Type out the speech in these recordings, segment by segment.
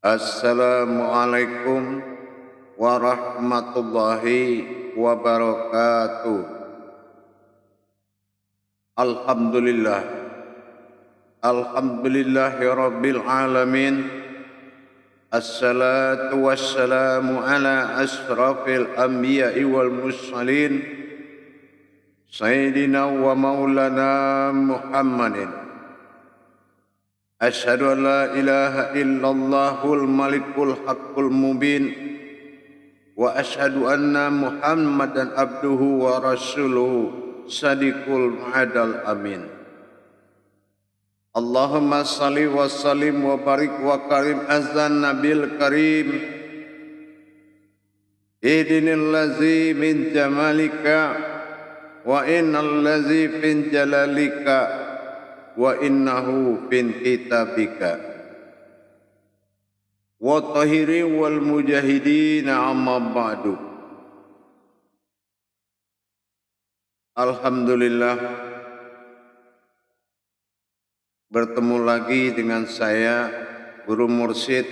Assalamualaikum warahmatullahi wabarakatuh. Alhamdulillah. Alhamdulillahi rabbil alamin. Assalatu wassalamu ala ashrafil anbiya'i wal mursalin Sayyidina wa maulana Muhammadin. Asyhadu an la ilaha illallahul malikul haqqul mubin wa asyhadu anna Muhammadan abduhu wa rasuluhu sadiqul ma'adal amin. Allahumma salli wa sallim wa barik wa karim azan nabil karim idinil lazi min jamalika wa innal lazi fin jalalika wa innahu fin kitabika wa tahiri wal mujahidin amma ba'du. Alhamdulillah, bertemu lagi dengan saya Guru Mursyid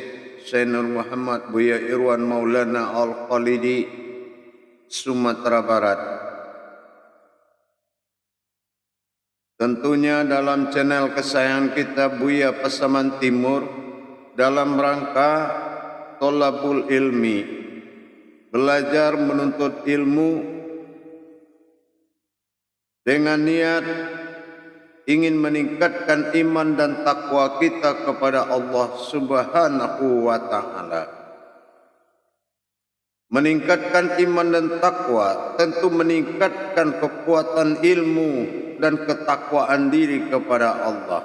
Syekh Nur Muhammad Buya Irwan Maulana Al-Khalidi, Sumatera Barat. Tentunya dalam channel kesayangan kita Buya Pasaman Timur, dalam rangka tolabul ilmi, belajar menuntut ilmu dengan niat ingin meningkatkan iman dan takwa kita kepada Allah Subhanahu wa ta'ala. Meningkatkan iman dan takwa tentu meningkatkan kekuatan ilmu dan ketakwaan diri kepada Allah.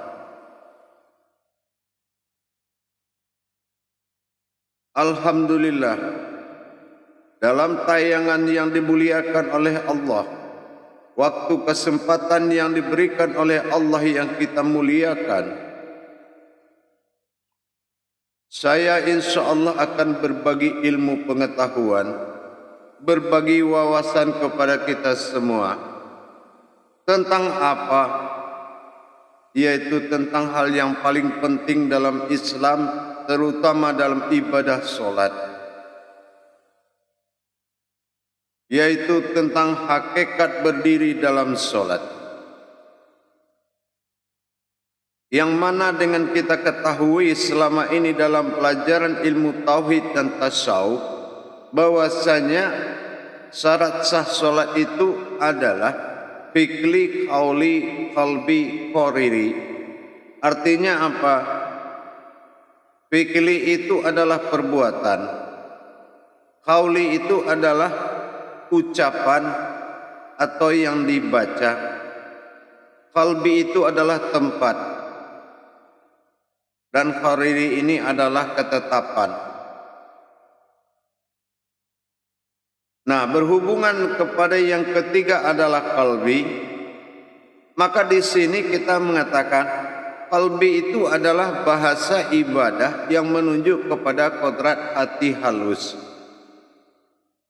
Alhamdulillah, dalam tayangan yang dimuliakan oleh Allah, waktu kesempatan yang diberikan oleh Allah yang kita muliakan, saya insya Allah akan berbagi ilmu pengetahuan, berbagi wawasan kepada kita semua. Tentang apa? Yaitu tentang hal yang paling penting dalam Islam, terutama dalam ibadah solat, yaitu tentang hakikat berdiri dalam solat, yang mana dengan kita ketahui selama ini dalam pelajaran ilmu tauhid dan tasawuf, bahwasanya syarat sah solat itu adalah fikli, qauli, qalbi, qariri. Artinya apa? Fikli itu adalah perbuatan, qauli itu adalah ucapan atau yang dibaca, qalbi itu adalah tempat, dan qariri ini adalah ketetapan. Nah, berhubungan kepada yang ketiga adalah qalbi, maka di sini kita mengatakan qalbi itu adalah bahasa ibadah yang menunjuk kepada kodrat hati halus.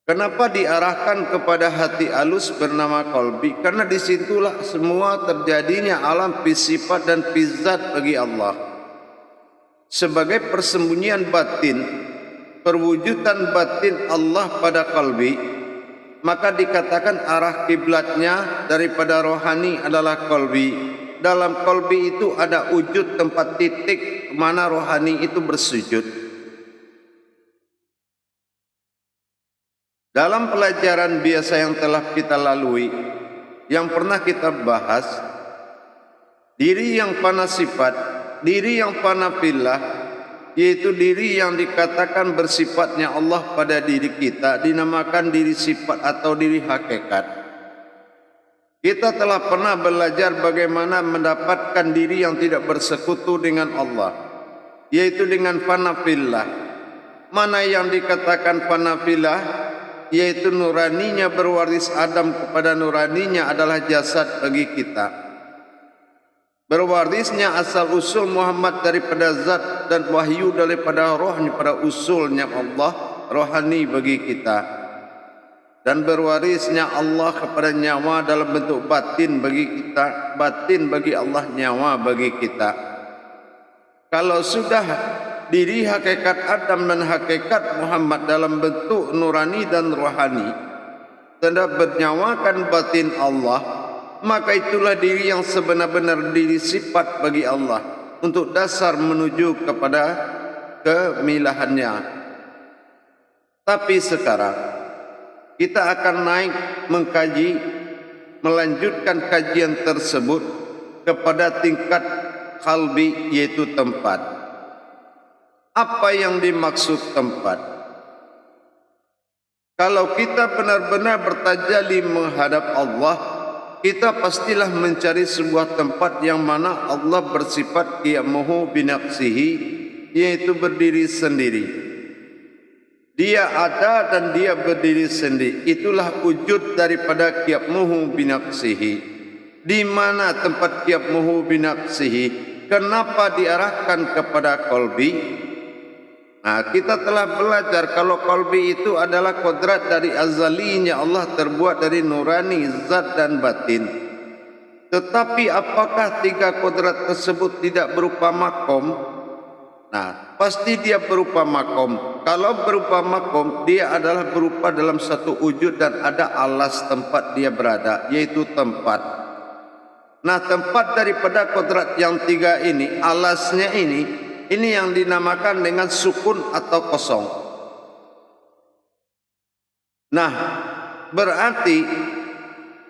Kenapa diarahkan kepada hati halus bernama qalbi? Karena disitulah semua terjadinya alam sifat dan zat bagi Allah. Sebagai persembunyian batin, perwujudan batin Allah pada qalbi, maka dikatakan arah kiblatnya daripada rohani adalah qalbi. Dalam qalbi itu ada wujud tempat titik mana rohani itu bersujud. Dalam pelajaran biasa yang telah kita lalui, yang pernah kita bahas, diri yang fana sifat, diri yang fana fillah, yaitu diri yang dikatakan bersifatnya Allah pada diri kita, dinamakan diri sifat atau diri hakikat. Kita telah pernah belajar bagaimana mendapatkan diri yang tidak bersekutu dengan Allah, yaitu dengan fana fillah. Mana yang dikatakan fana fillah? Yaitu nuraninya berwaris Adam kepada nuraninya adalah jasad bagi kita. Berwarisnya asal usul Muhammad daripada zat dan wahyu daripada rohnya pada usulnya Allah, rohani bagi kita. Dan berwarisnya Allah kepada nyawa dalam bentuk batin bagi kita, batin bagi Allah, nyawa bagi kita. Kalau sudah diri hakikat Adam dan hakikat Muhammad dalam bentuk nurani dan rohani, tanda bernyawakan batin Allah, maka itulah diri yang sebenar-benar diri sifat bagi Allah untuk dasar menuju kepada kemilahannya. Tapi sekarang kita akan naik mengkaji, melanjutkan kajian tersebut kepada tingkat qalbi, yaitu tempat. Apa yang dimaksud tempat? Kalau kita benar-benar bertajalli menghadap Allah, kita pastilah mencari sebuah tempat yang mana Allah bersifat qiyamuhu binafsihi, yaitu berdiri sendiri. Dia ada dan dia berdiri sendiri. Itulah wujud daripada qiyamuhu binafsihi. Di mana tempat qiyamuhu binafsihi? Kenapa diarahkan kepada qalbi? Nah, kita telah belajar kalau qalbi itu adalah kodrat dari azalinya Allah, terbuat dari nurani, zat dan batin. Tetapi apakah tiga kodrat tersebut tidak berupa makom? Nah, pasti dia berupa makom. Kalau berupa makom, dia adalah berupa dalam satu wujud dan ada alas tempat dia berada, yaitu tempat. Nah, tempat daripada kodrat yang tiga ini, alasnya ini yang dinamakan dengan sukun atau kosong. Nah, berarti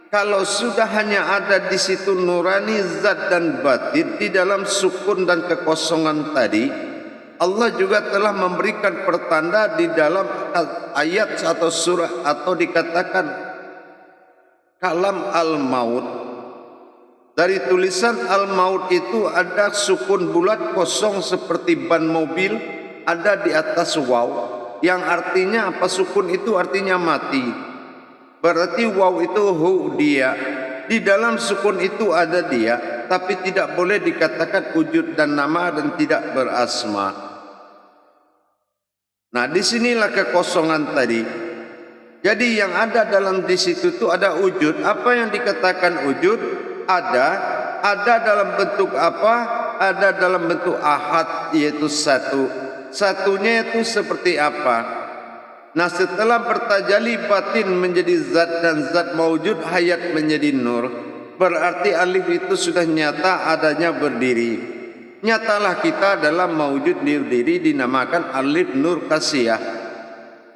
kalau sudah hanya ada di situ nurani, zat dan batin, di dalam sukun dan kekosongan tadi, Allah juga telah memberikan pertanda di dalam ayat atau surah, atau dikatakan kalam al-maut. Dari tulisan al-maut itu ada sukun bulat kosong seperti ban mobil, ada di atas waw, yang artinya apa? Sukun itu artinya mati. Berarti waw itu hu, dia. Di dalam sukun itu ada dia, tapi tidak boleh dikatakan wujud dan nama dan tidak berasma. Nah, disinilah kekosongan tadi. Jadi yang ada dalam di situ itu ada wujud. Apa yang dikatakan wujud? Ada dalam bentuk apa? Ada dalam bentuk ahad, yaitu satu. Satunya itu seperti apa? Nah, setelah bertajalli batin menjadi zat dan zat mawujud hayat menjadi nur, berarti alif itu sudah nyata adanya berdiri. Nyatalah kita dalam mawujud berdiri dinamakan alif nur kasiyah.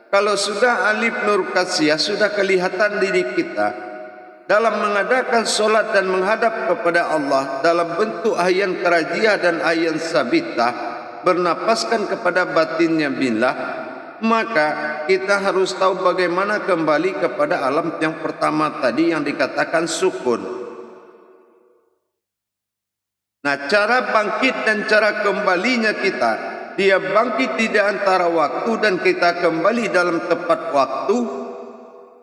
Kalau sudah alif nur kasiyah, sudah kelihatan diri kita dalam mengadakan solat dan menghadap kepada Allah dalam bentuk ahyan karajiah dan ahyan sabitah, bernapaskan kepada batinnya billah, maka kita harus tahu bagaimana kembali kepada alam yang pertama tadi yang dikatakan sukun. Nah, cara bangkit dan cara kembalinya kita, dia bangkit di antara waktu dan kita kembali dalam tepat waktu,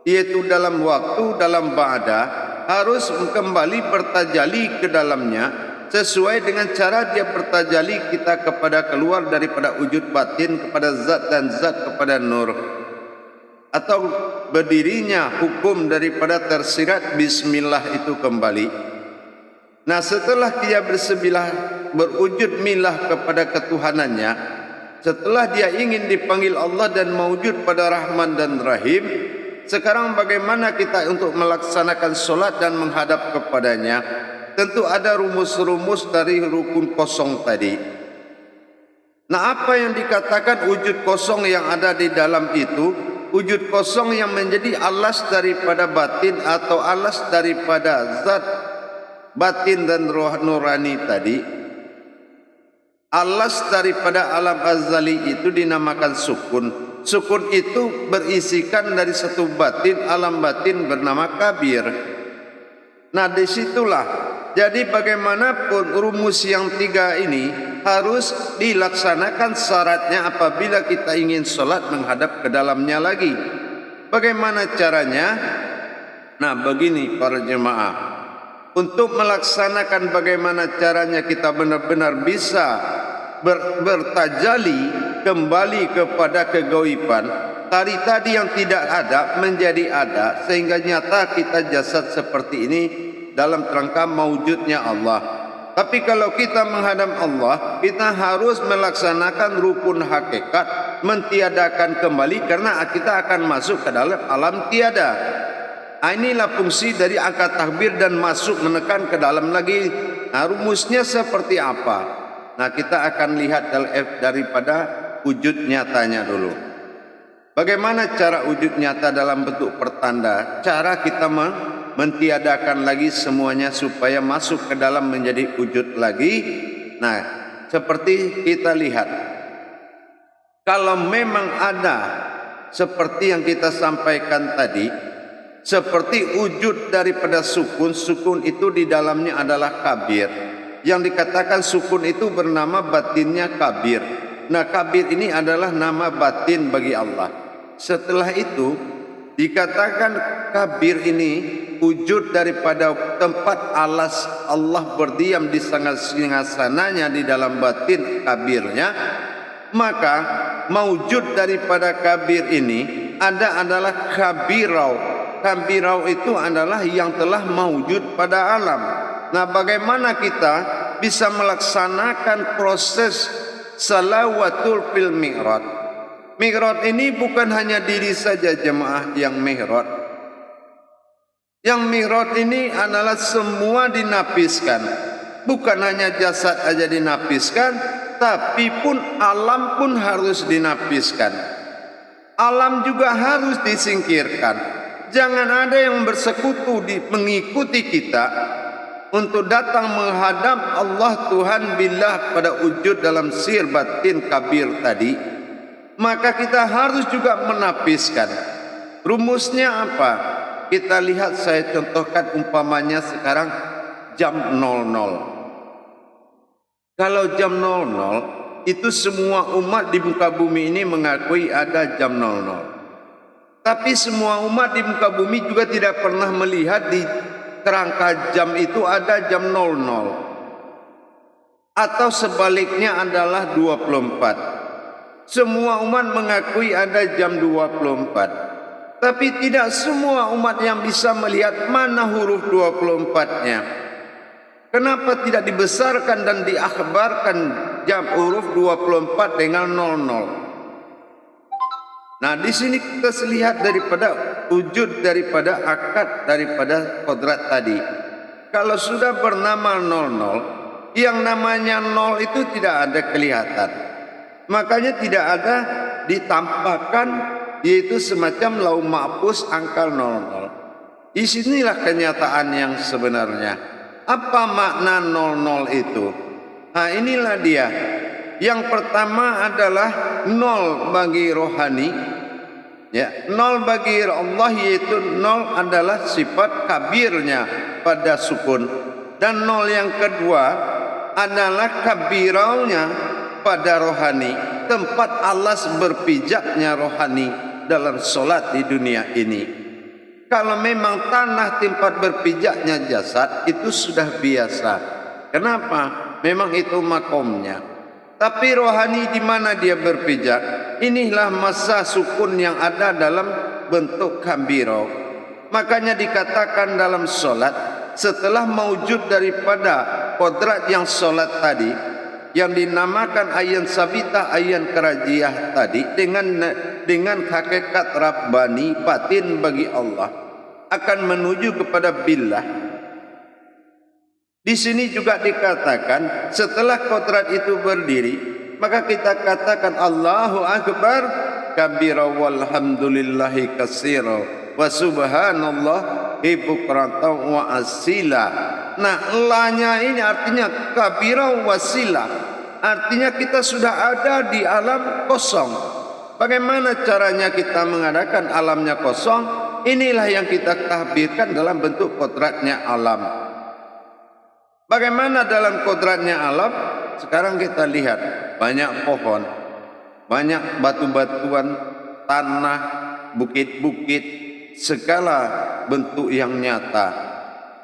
yaitu dalam waktu, dalam ba'da, harus kembali bertajalli ke dalamnya sesuai dengan cara dia bertajalli kita kepada keluar daripada wujud batin kepada zat dan zat kepada nur, atau berdirinya hukum daripada tersirat bismillah itu kembali. Nah, setelah dia berwujud milah kepada ketuhanannya, setelah dia ingin dipanggil Allah dan mewujud pada Rahman dan Rahim, sekarang bagaimana kita untuk melaksanakan solat dan menghadap kepadanya? Tentu ada rumus-rumus dari rukun kosong tadi. Nah, apa yang dikatakan wujud kosong yang ada di dalam itu? Wujud kosong yang menjadi alas daripada batin atau alas daripada zat batin dan roh nurani tadi. Alas daripada alam azali itu dinamakan sukun. Sukun itu berisikan dari satu batin, alam batin bernama kabir. Nah, disitulah. Jadi bagaimanapun rumus yang tiga ini harus dilaksanakan syaratnya apabila kita ingin sholat menghadap ke dalamnya lagi. Bagaimana caranya? Nah, begini para jemaah. Untuk melaksanakan bagaimana caranya kita benar-benar bisa bertajalli kembali kepada kegaiban. Tadi yang tidak ada menjadi ada, sehingga nyata kita jasad seperti ini dalam kerangka mawujudnya Allah. Tapi kalau kita menghadap Allah, kita harus melaksanakan rukun hakikat, mentiadakan kembali, karena kita akan masuk ke dalam alam tiada. Inilah fungsi dari angkat takbir dan masuk menekan ke dalam lagi. Nah, rumusnya seperti apa? Nah, kita akan lihat daripada wujud nyatanya dulu. Bagaimana cara wujud nyata dalam bentuk pertanda? Cara kita mentiadakan lagi semuanya supaya masuk ke dalam menjadi wujud lagi. Nah, seperti kita lihat, kalau memang ada seperti yang kita sampaikan tadi, seperti wujud daripada sukun, sukun itu di dalamnya adalah kabir. Yang dikatakan sukun itu bernama batinnya kabir. Nah, kabir ini adalah nama batin bagi Allah. Setelah itu dikatakan kabir ini wujud daripada tempat alas Allah berdiam di singgasananya di dalam batin kabirnya. Maka maujud daripada kabir ini adalah kabirau. Kabirau itu adalah yang telah maujud pada alam. Nah, bagaimana kita bisa melaksanakan proses salawatul fil mi'raj? Mi'raj ini bukan hanya diri saja jemaah yang mi'raj. Yang mi'raj ini adalah semua dinapiskan. Bukan hanya jasad aja dinapiskan, tapi pun alam pun harus dinapiskan. Alam juga harus disingkirkan. Jangan ada yang bersekutu mengikuti kita untuk datang menghadap Allah Tuhan billah pada wujud dalam sir batin kabir tadi. Maka kita harus juga menapiskan. Rumusnya apa? Kita lihat, saya contohkan umpamanya sekarang jam 00. Kalau jam 00 itu semua umat di muka bumi ini mengakui ada jam 00. Tapi semua umat di muka bumi juga tidak pernah melihat di kerangka jam itu ada jam 00. Atau sebaliknya adalah 24. Semua umat mengakui ada jam 24. Tapi tidak semua umat yang bisa melihat mana huruf 24-nya. Kenapa tidak dibesarkan dan diakhbarkan jam huruf 24 dengan 00? Nah, di sini kita lihat daripada wujud daripada akad daripada kodrat tadi. Kalau sudah bernama 00, yang namanya 0 itu tidak ada kelihatan. Makanya tidak ada ditampakkan, yaitu semacam lau mahfuz angka 00. Di sinilah kenyataan yang sebenarnya. Apa makna 00 itu? Nah, inilah dia. Yang pertama adalah 0 bagi rohani, ya, 0 bagi Allah, yaitu 0 adalah sifat kabirnya pada sukun, dan 0 yang kedua adalah kabiraunya pada rohani, tempat alas berpijaknya rohani dalam solat di dunia ini. Kalau memang tanah tempat berpijaknya jasad itu sudah biasa. Kenapa? Memang itu makomnya. Tapi rohani di mana dia berpijak? Inilah masa sukun yang ada dalam bentuk kabirau. Makanya dikatakan dalam solat, setelah maujud daripada kodrat yang solat tadi, yang dinamakan ayan sabita, ayan kerajiah tadi, dengan hakikat Rabbani batin bagi Allah, akan menuju kepada billah. Di sini juga dikatakan setelah kodrat itu berdiri, maka kita katakan Allahu Akbar kabira walhamdulillahi katsira wa subhanallah bukratan wa asila. Nah, lanya ini artinya kabira wasila, artinya kita sudah ada di alam kosong. Bagaimana caranya kita mengadakan alamnya kosong? Inilah yang kita tahbirkan dalam bentuk kodratnya alam. Bagaimana dalam kodratnya alam? Sekarang kita lihat banyak pohon, banyak batu-batuan, tanah, bukit-bukit, segala bentuk yang nyata.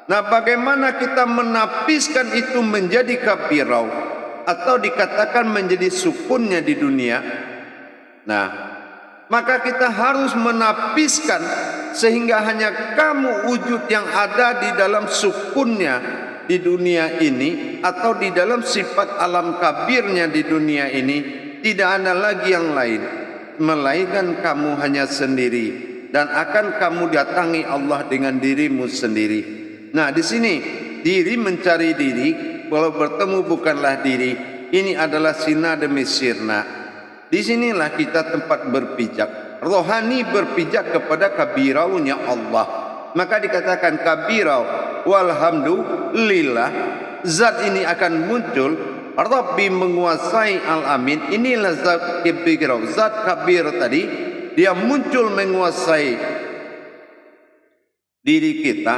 Nah, bagaimana kita menapiskan itu menjadi kabirau atau dikatakan menjadi sukunnya di dunia? Nah, maka kita harus menapiskan sehingga hanya kamu wujud yang ada di dalam sukunnya di dunia ini atau di dalam sifat alam kabirnya di dunia ini tidak ada lagi yang lain melainkan kamu hanya sendiri, dan akan kamu datangi Allah dengan dirimu sendiri. Nah, di sini diri mencari diri, walau bertemu bukanlah diri. Ini adalah sirna demi sirna. Disinilah kita tempat berpijak. Rohani berpijak kepada kabiraunya Allah. Maka dikatakan kabirau walhamdulillah. Zat ini akan muncul. Rabbi menguasai al-amin. Inilah zat kabirau. Zat kabir tadi, dia muncul menguasai diri kita.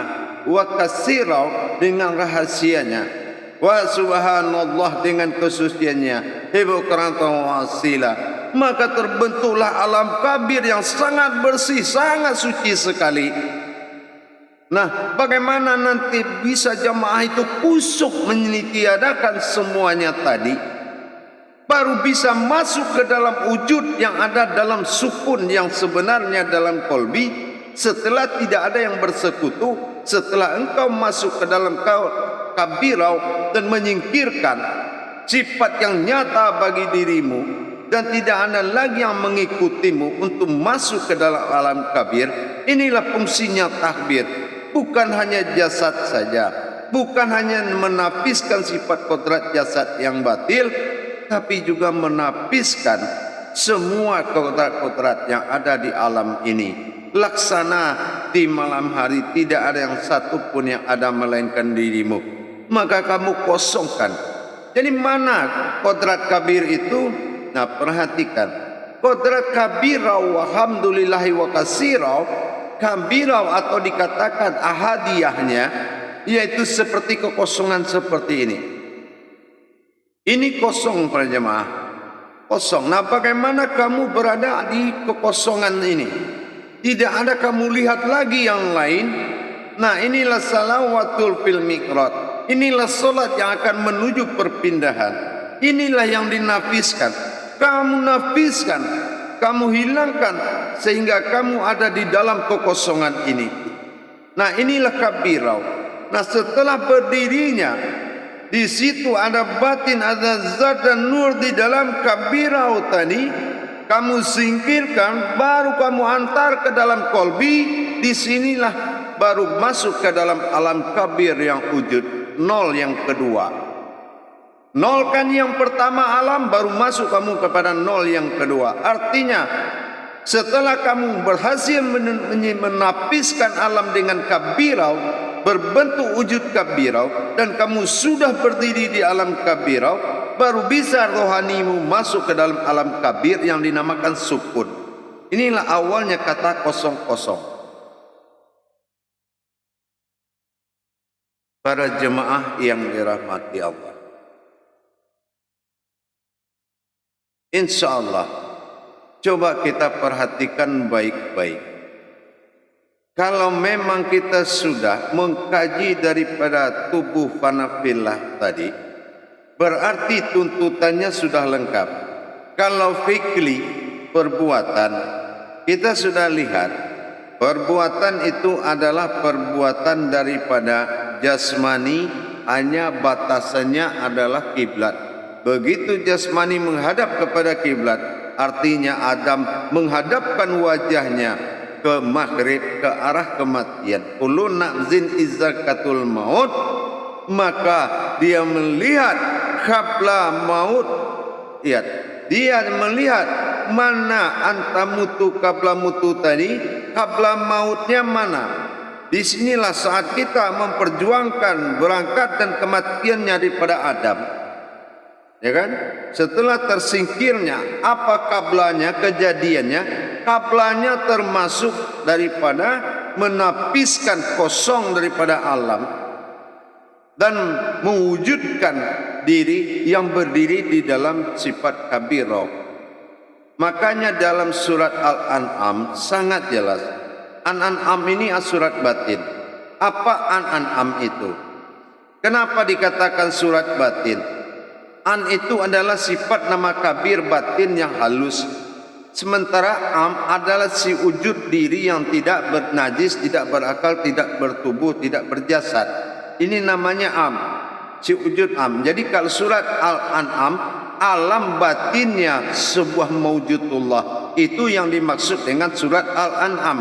Wa kasirau dengan rahasianya. Wa subhanallah dengan kesuciannya. Hebu kerantau wasila. Maka terbentuklah alam kabir yang sangat bersih, sangat suci sekali. Nah, bagaimana nanti bisa jamaah itu kusuk menitiadakan semuanya tadi, baru bisa masuk ke dalam wujud yang ada dalam sukun yang sebenarnya dalam kolbi. Setelah tidak ada yang bersekutu, setelah engkau masuk ke dalam kabirau dan menyingkirkan sifat yang nyata bagi dirimu, dan tidak ada lagi yang mengikutimu untuk masuk ke dalam alam kabir. Inilah fungsinya takbir. Bukan hanya jasad saja, bukan hanya menapiskan sifat kodrat jasad yang batil, tapi juga menapiskan semua kodrat-kodrat yang ada di alam ini. Laksana di malam hari tidak ada yang satu pun yang ada melainkan dirimu. Maka kamu kosongkan. Jadi mana kodrat kabir itu? Nah, perhatikan. Kodrat kabirau walhamdulillahi wa kasirau. Kabirau atau dikatakan ahadiyahnya, yaitu seperti kekosongan seperti ini. Ini kosong para jemaah, kosong. Nah, bagaimana kamu berada di kekosongan ini? Tidak ada kamu lihat lagi yang lain. Nah, inilah salawatul fil miqrat. Inilah solat yang akan menuju perpindahan. Inilah yang dinafiskan. Kamu nafiskan, kamu hilangkan, sehingga kamu ada di dalam kekosongan ini. Nah, inilah kabirau. Nah, setelah berdirinya, di situ ada batin, ada zat dan nur di dalam kabirau tadi. Kamu singkirkan, baru kamu antar ke dalam kolbi. Disinilah baru masuk ke dalam alam kabir yang wujud. Nol yang kedua. Nol kan yang pertama alam, baru masuk kamu kepada nol yang kedua. Artinya setelah kamu berhasil menapiskan alam dengan kabirau, berbentuk wujud kabirau, dan kamu sudah berdiri di alam kabirau, baru bisa rohanimu masuk ke dalam alam kabir yang dinamakan sukun. Inilah awalnya kata kosong-kosong. Para jemaah yang dirahmati Allah, insya Allah, coba kita perhatikan baik-baik. Kalau memang kita sudah mengkaji daripada tubuh fanafillah tadi, berarti tuntutannya sudah lengkap. Kalau fikli perbuatan, kita sudah lihat perbuatan itu adalah perbuatan daripada jasmani, hanya batasannya adalah kiblat. Begitu jasmani menghadap kepada kiblat, artinya Adam menghadapkan wajahnya ke maghrib, ke arah kematian. Kullu nafsin izzakatul maut, maka dia melihat qabla maut. Lihat, dia melihat mana antamutu qabla mutu tadi, qabla mautnya mana. Disinilah saat kita memperjuangkan berangkat dan kematiannya daripada Adam, ya kan? Setelah tersingkirnya, apa kablanya, kejadiannya? Kablanya termasuk daripada menapiskan kosong daripada alam dan mewujudkan diri yang berdiri di dalam sifat kabirah. Makanya dalam surat Al-An'am sangat jelas. An-An'am ini surat batin. Apa An-An'am itu? Kenapa dikatakan surat batin? An itu adalah sifat nama kabir batin yang halus. Sementara am adalah si wujud diri yang tidak bernajis, tidak berakal, tidak bertubuh, tidak berjasad. Ini namanya am. si wujud am. Jadi kalau surat Al-An'am, alam batinnya sebuah mawjudullah, itu yang dimaksud dengan surat Al-An'am.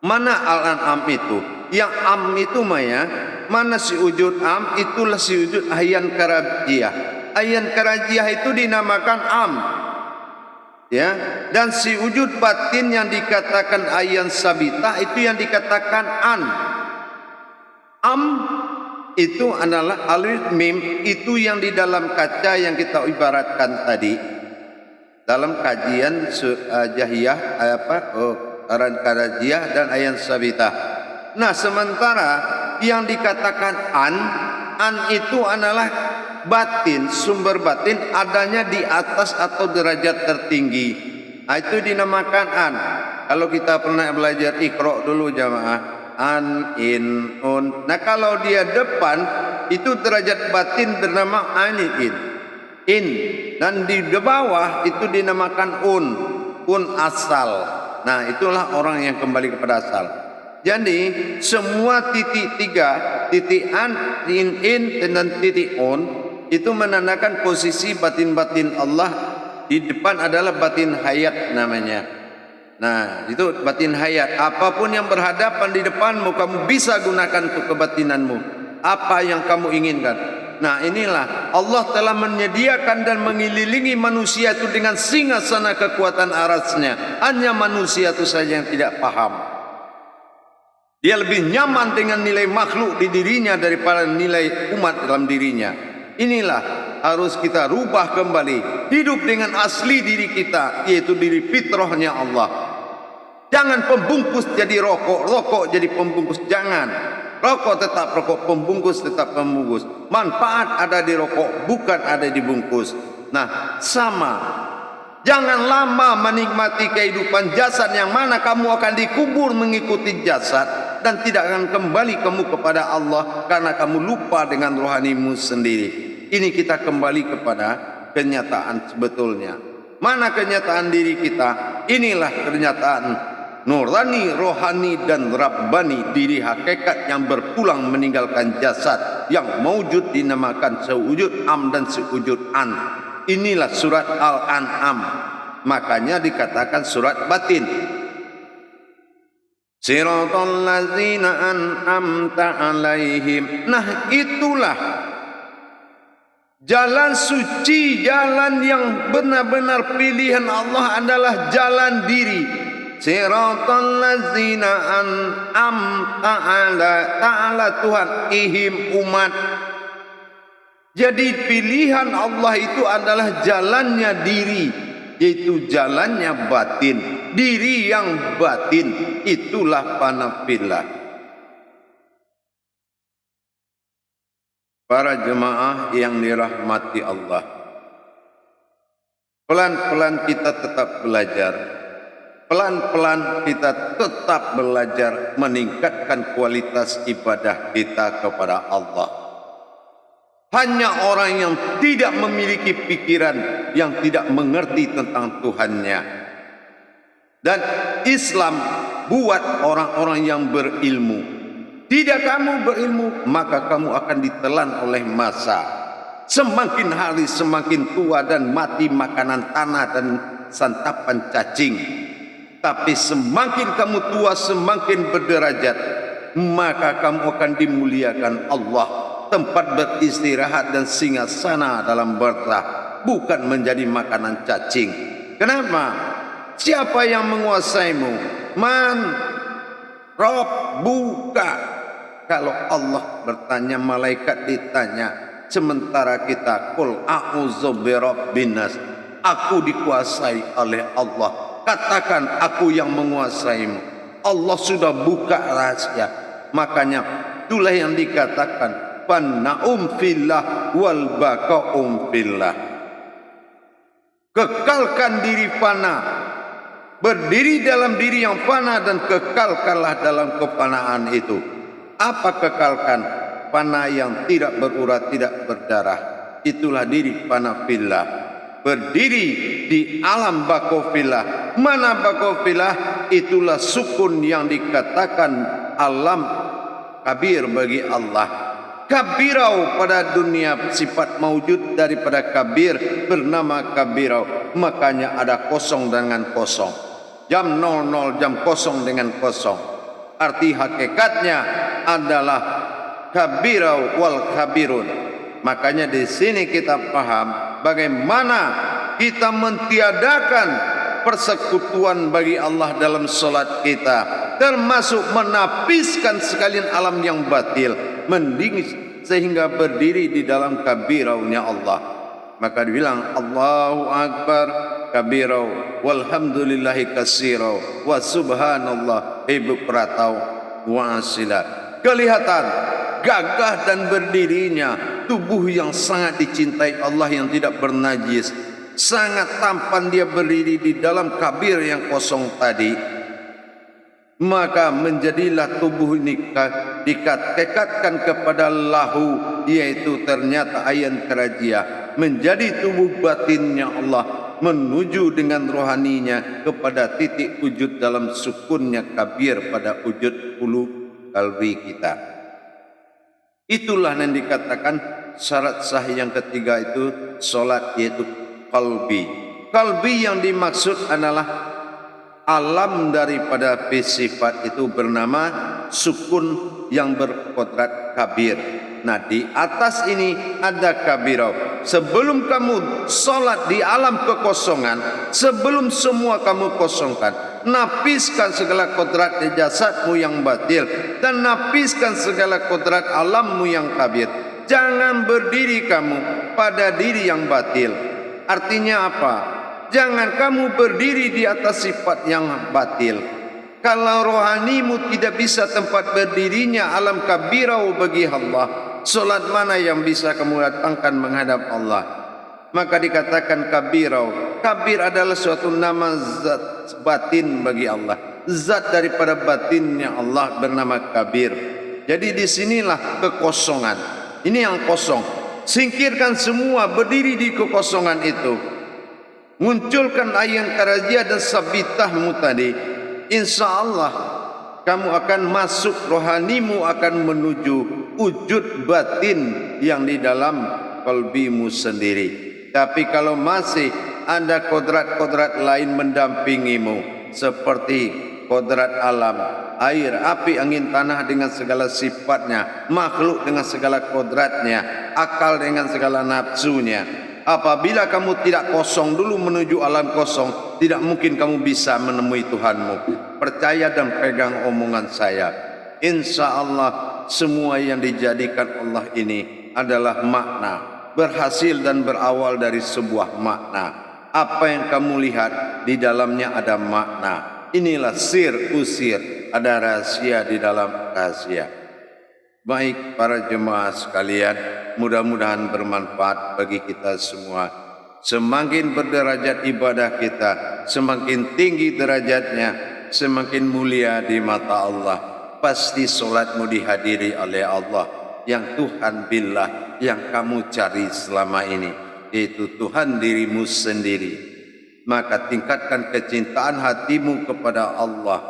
Mana Al-An'am itu? Yang am itu maya, mana si wujud am? Itulah si wujud ahyan karajiyah. Ahyan karajiyah itu dinamakan am, ya. Dan si wujud batin yang dikatakan ahyan sabitah itu yang dikatakan an. Am itu adalah alif mim, itu yang di dalam kaca yang kita ibaratkan tadi dalam kajian jahiyah karajiyah dan ahyan sabitah. Nah, sementara yang dikatakan an itu adalah batin, sumber batin adanya di atas atau derajat tertinggi. Nah, itu dinamakan an. Kalau kita pernah belajar Iqra dulu jamaah, an, in, un. Nah, kalau dia depan itu derajat batin bernama in. Dan di bawah itu dinamakan un asal. Nah, itulah orang yang kembali kepada asal. Jadi semua titik tiga, titik an, in dan titik on itu menandakan posisi batin-batin Allah. Di depan adalah batin hayat namanya. Nah, itu batin hayat. Apapun yang berhadapan di depanmu, kamu bisa gunakan untuk kebatinanmu. Apa yang kamu inginkan. Nah, inilah Allah telah menyediakan dan mengelilingi manusia itu dengan singgasana kekuatan arasnya. Hanya manusia itu saja yang tidak paham. Dia lebih nyaman dengan nilai makhluk di dirinya daripada nilai umat dalam dirinya. Inilah harus kita rubah kembali. Hidup dengan asli diri kita, yaitu diri fitrahnya Allah. Jangan pembungkus jadi rokok, rokok jadi pembungkus. Jangan. Rokok tetap rokok, pembungkus tetap pembungkus. Manfaat ada di rokok, bukan ada di bungkus. Nah, sama. Jangan lama menikmati kehidupan jasad yang mana kamu akan dikubur mengikuti jasad dan tidak akan kembali kamu kepada Allah karena kamu lupa dengan rohanimu sendiri. Ini kita kembali kepada kenyataan sebetulnya. Mana kenyataan diri kita? Inilah kenyataan nurani, rohani dan rabbani, diri hakikat yang berpulang meninggalkan jasad yang mewujud dinamakan sewujud am dan sewujud an. Inilah surat Al-An'am. Makanya dikatakan surat batin. Siratal ladzina an'amta alaihim. Nah, itulah jalan suci, jalan yang benar-benar pilihan Allah adalah jalan diri. Siratal ladzina an'amta ta'ala Tuhan ihim umat. Jadi pilihan Allah itu adalah jalannya diri, yaitu jalannya batin. Diri yang batin itulah panafillah. Para jemaah yang dirahmati Allah, pelan-pelan kita tetap belajar. Pelan-pelan kita tetap belajar meningkatkan kualitas ibadah kita kepada Allah. Hanya orang yang tidak memiliki pikiran, yang tidak mengerti tentang Tuhannya. Dan Islam buat orang-orang yang berilmu. Tidak kamu berilmu, maka kamu akan ditelan oleh masa. Semakin hari semakin tua dan mati makanan tanah dan santapan cacing. Tapi semakin kamu tua semakin berderajat, maka kamu akan dimuliakan Allah. Tempat beristirahat dan singgasana dalam berkah, bukan menjadi makanan cacing. Kenapa? Siapa yang menguasaimu? Man Rabbuka. Kalau Allah bertanya, malaikat ditanya. Sementara kita qul a'udzu birabbin nas. Aku dikuasai oleh Allah. Katakan aku yang menguasaimu. Allah sudah buka rahasia. Makanya itulah yang dikatakan fanna'um fillah wal baqa'um fillah. Kekalkan diri fana, berdiri dalam diri yang fana dan kekalkanlah dalam kefanaan itu. Apa kekalkan? Fana yang tidak berurat, tidak berdarah. Itulah diri fana fillah. Berdiri di alam baqa'ufillah. Mana baqa'ufillah? Itulah sukun yang dikatakan alam kabir bagi Allah. Kabirau pada dunia sifat maujud daripada kabir bernama kabirau. Makanya ada kosong dengan kosong. Jam 00 jam kosong dengan kosong. Arti hakikatnya adalah kabirau wal kabirun. Makanya di sini kita paham bagaimana kita mentiadakan persekutuan bagi Allah dalam solat kita, termasuk menapiskan sekalian alam yang batil, mending sehingga berdiri di dalam kabiraunya Allah. Maka dibilang Allahu Akbar kabirau walhamdulillahi kasirau wa subhanallah ibu pratau wa asila. Kelihatan gagah dan berdirinya tubuh yang sangat dicintai Allah yang tidak bernajis. Sangat tampan dia berdiri di dalam kabir yang kosong tadi. Maka menjadilah tubuh ini dikekatkan kepada lahu, yaitu ternyata ayan kerajia, menjadi tubuh batinnya Allah, menuju dengan rohaninya kepada titik wujud dalam sukunnya kabir pada wujud ulu kalbi kita. Itulah yang dikatakan syarat sah yang ketiga itu solat, yaitu kalbi. Kalbi yang dimaksud adalah alam daripada sifat itu bernama sukun yang berkodrat kabir. Nah, di atas ini ada kabirau. Sebelum kamu solat di alam kekosongan, sebelum semua kamu kosongkan, napiskan segala kodrat di jasadmu yang batil dan napiskan segala kodrat alammu yang kabir. Jangan berdiri kamu pada diri yang batil. Artinya apa? Jangan kamu berdiri di atas sifat yang batil. Kalau rohanimu tidak bisa tempat berdirinya alam kabirau bagi Allah, solat mana yang bisa kamu datangkan menghadap Allah? Maka dikatakan kabirau. Kabir adalah suatu nama zat batin bagi Allah. Zat daripada batinnya Allah bernama kabir. Jadi disinilah kekosongan. Ini yang kosong. Singkirkan semua, berdiri di kekosongan itu. Munculkan ayan karajia dan sabitahmu tadi. Insya Allah kamu akan masuk, rohanimu akan menuju wujud batin yang di dalam kalbimu sendiri. Tapi kalau masih ada kodrat-kodrat lain mendampingimu, seperti kodrat alam, air, api, angin, tanah dengan segala sifatnya, makhluk dengan segala kodratnya, akal dengan segala nafsunya. Apabila kamu tidak kosong dulu menuju alam kosong, tidak mungkin kamu bisa menemui Tuhanmu. Percaya dan pegang omongan saya. Insya Allah semua yang dijadikan Allah ini adalah makna, berhasil dan berawal dari sebuah makna. Apa yang kamu lihat di dalamnya ada makna. Inilah sir usir, ada rahasia di dalam rahasia. Baik para jemaah sekalian, mudah-mudahan bermanfaat bagi kita semua. Semakin berderajat ibadah kita, semakin tinggi derajatnya, semakin mulia di mata Allah. Pasti solatmu dihadiri oleh Allah, yang Tuhan billah yang kamu cari selama ini, yaitu Tuhan dirimu sendiri. Maka tingkatkan kecintaan hatimu kepada Allah,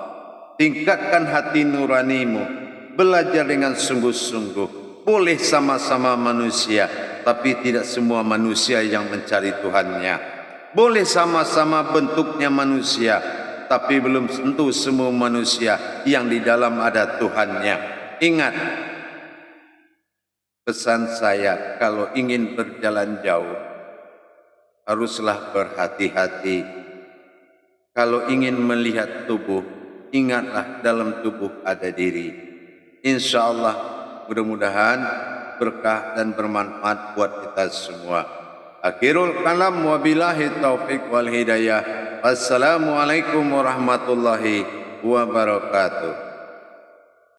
tingkatkan hati nuranimu, belajar dengan sungguh-sungguh. Boleh sama-sama manusia, tapi tidak semua manusia yang mencari Tuhannya. Boleh sama-sama bentuknya manusia, tapi belum tentu semua manusia yang di dalam ada Tuhannya. Ingat pesan saya, kalau ingin berjalan jauh, haruslah berhati-hati. Kalau ingin melihat tubuh, ingatlah dalam tubuh ada diri. Insya Allah mudah-mudahan berkah dan bermanfaat buat kita semua. Akhirul kalam wabillahi taufiq wal hidayah. Wassalamualaikum warahmatullahi wabarakatuh.